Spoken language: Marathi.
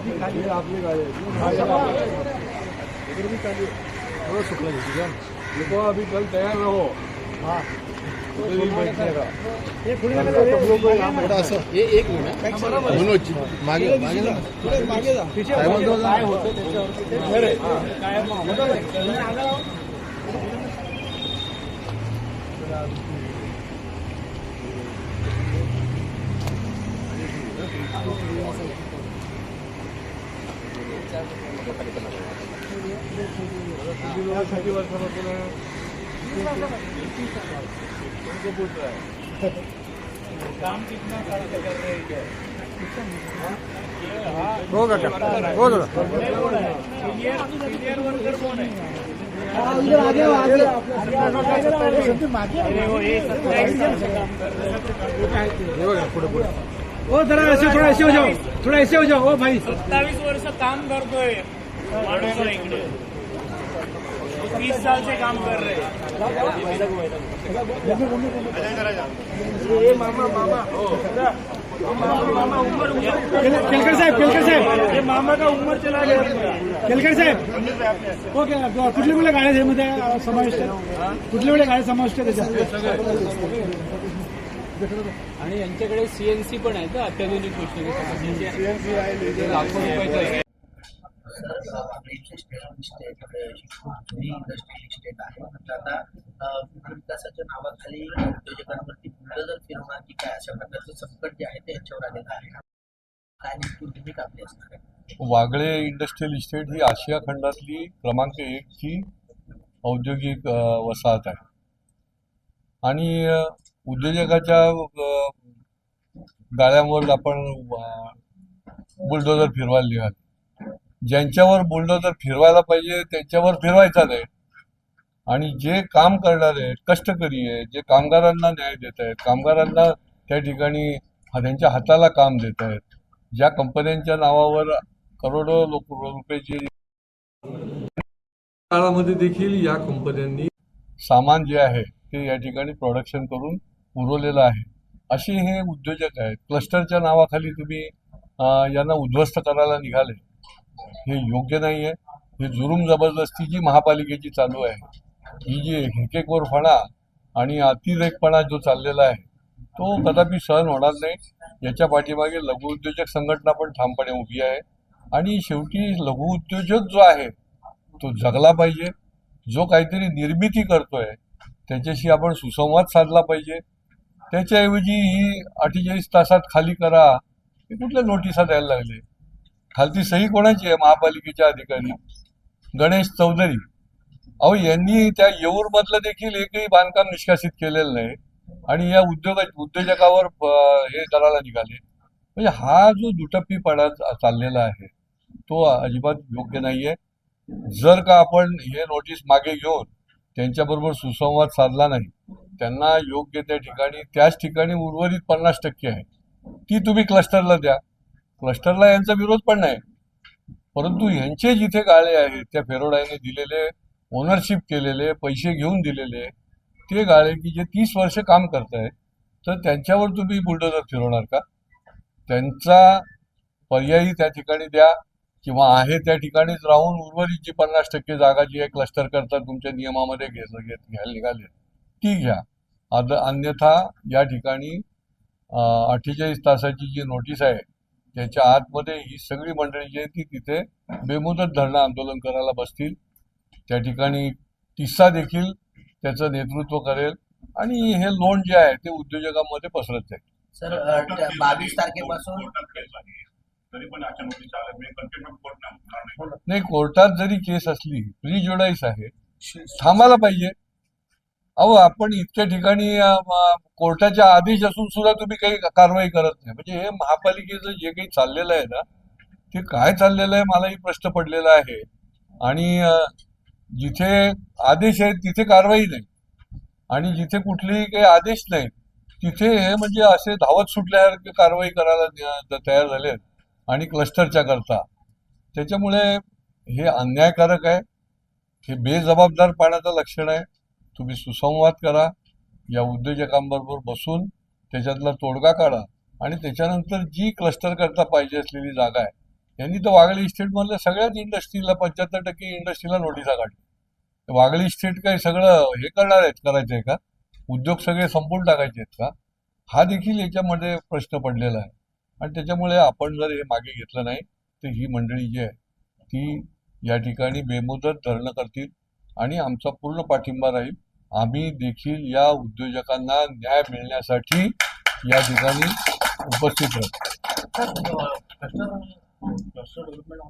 आपली गाड़ी थोड़ा शुक्ला जी देखो अभी कल तैयार रहो। हाँ ये एक मिनिट मनोज मागे मागे जा मागे जा काय होतं काम कितना कर रहे हैं क्या? हो काका हो दादा सीनियर वर्कर कौन है? हो जरा ऐसे थोड़ा ऐसे हो जाओ थोड़ा ऐसे हो जाओ हो भाई 27 वर्ष काम करतोय माणूस इकडे 30 साल से काम कर रहे हैं। मामा मामा केलकर साहेब ये मामा का उम्र चला गया। केलकर साहेब ओके कुठल्या कुठल्या गाड्या ह्यामध्ये समाविष्ट आहे कुठल्या कुठल्या गाड्या समाविष्ट आहे त्याच्यात आणि यांच्याकडे सीएनसी पण आहे का अत्याधुनिक गोष्टी सीएनसी आहे लाखो रुपयाचं इंडस्ट्रियल इस्टेट आहे म्हणजे आता विकासाच्या नावाखाली उद्योजकांवरती बुलडोझर फिरवणार की काय अशा प्रकारचं संकट जे आहे ते यांच्यावर आलेलं आहे काय नेमकी भूमिका आपली असणार आहे? वागळे इंडस्ट्रियल इस्टेट ही आशिया खंडातली क्रमांक 1 ची औद्योगिक वसाहत आहे आणि उद्योजकाच्या गाड्यांवर आपण बुलडोझर फिरवायला निघाले ज्यांच्यावर बुलडोझर फिरवायला पाहिजे त्यांच्यावर फिरवायचा नाही आणि जे काम करणारे कष्टकरी आहे जे कामगारांना न्याय देत आहेत कामगारांना त्या ठिकाणी त्यांच्या हाताला काम देत आहेत ज्या कंपन्यांच्या नावावर करोडो रुपयाची काळामध्ये देखील या कंपन्यांनी सामान जे आहे ते या ठिकाणी प्रोडक्शन करून पुरवलेलं आहे असे हे उद्योजक आहेत क्लस्टरच्या नावाखाली तुम्ही यांना उद्ध्वस्त करायला निघाले हे योग्य नाही आहे ही जुलूम जबरदस्ती जी महापालिकेची चालू आहे ही जी हेकेखोरपणा आणि अतिरेकपणा जो चाललेला आहे तो कदापि सहन होणार नाही याच्या पाठीमागे लघुउद्योजक संघटना पण ठामपणे उभी आहे आणि शेवटी लघुउद्योजक जो आहे तो जगला पाहिजे जो काहीतरी निर्मिती करतोय त्याच्याशी आपण सुसंवाद साधला पाहिजे त्याच्याऐवजी ही 48 तासात खाली करा हे कुठल्या नोटिसा द्यायला लागले खालती सही कोणाची आहे महापालिकेच्या अधिकारी गणेश चौधरी अहो यांनी त्या येऊरमधलं देखील एकही बांधकाम निष्कासित केलेलं नाही आणि या उद्योजकावर हे करायला निघाले म्हणजे हा जो दुटप्पीपणा चाललेला आहे तो अजिबात योग्य नाहीये जर का आपण हे नोटीस मागे घेऊन त्यांच्याबरोबर सुसंवाद साधला नाही त्यांना योग्य त्या ठिकाणी त्याच ठिकाणी उर्वरित 50% आहे ती तुम्ही क्लस्टरला द्या क्लस्टरला यांचा विरोध पण नाही परंतु यांचे जिथे गाळे आहेत त्या फेरोडाने दिलेले ओनरशिप केलेले पैसे घेऊन दिलेले ते गाळे की जे 30 वर्ष काम करतायत तर त्यांच्यावर तुम्ही बुलडोझर फिरवणार का त्यांचा पर्यायी त्या ठिकाणी द्या किंवा आहे त्या ठिकाणीच राहून उर्वरित जी 50% जागा जी आहे क्लस्टर करता तुमच्या नियमामध्ये घ्यायला निघाले ती घ्या अन्यथा या ठिकाणी 48 तासाची जी नोटीस आहे त्याच्या आतमध्ये ही सगळी मंडळी जी आहे ती तिथे बेमुदत धरणं आंदोलन करायला बसतील त्या ठिकाणी तिस्सा देखील त्याचं नेतृत्व करेल आणि हे लोन जे आहे ते उद्योजकांमध्ये पसरत जाईल सर 22 तारखेपासून नाही कोर्टात जरी केस असली प्री-ज्युडाईस आहे थांबायला पाहिजे अहो आपण इतक्या ठिकाणी कोर्टाच्या आदेश असून सुद्धा तुम्ही काही कारवाई करत नाही म्हणजे हे महापालिकेचं जे काही चाललेलं आहे ना ते काय चाललेलं आहे मलाही प्रश्न पडलेला आहे आणि जिथे आदेश आहेत तिथे कारवाई नाही आणि जिथे कुठलेही काही आदेश नाही तिथे म्हणजे असे धावत सुटल्यासारखे कारवाई करायला तयार झाले आणि क्लस्टरच्या करता त्याच्यामुळे हे अन्यायकारक आहे हे बेजबाबदारपणाचं लक्षण आहे तुम्ही सुसंवाद करा या उद्योजकांबरोबर बसून त्याच्यातला तोडगा काढा आणि त्याच्यानंतर जी क्लस्टर करता पाहिजे असलेली जागा आहे यांनी तर वाघळी इस्टेटमधल्या सगळ्याच इंडस्ट्रीला 75% इंडस्ट्रीला नोटिसा काढल्या. वाघळी इस्टेट काय सगळं हे करणार आहेत, करायचंय का? उद्योग सगळे संपवून टाकायचे आहेत का? हा देखील याच्यामध्ये प्रश्न पडलेला आहे. आणि त्याच्यामुळे आपण जर हे मागे घेतलं नाही तर ही मंडळी जी आहे ती या ठिकाणी बेमुदत धरणं करतील आणि आमचा पूर्ण पाठिंबा राहील. आम्ही देखील या उद्योजकांना न्याय मिळण्यासाठी या ठिकाणी उपस्थित राहू. Cluster development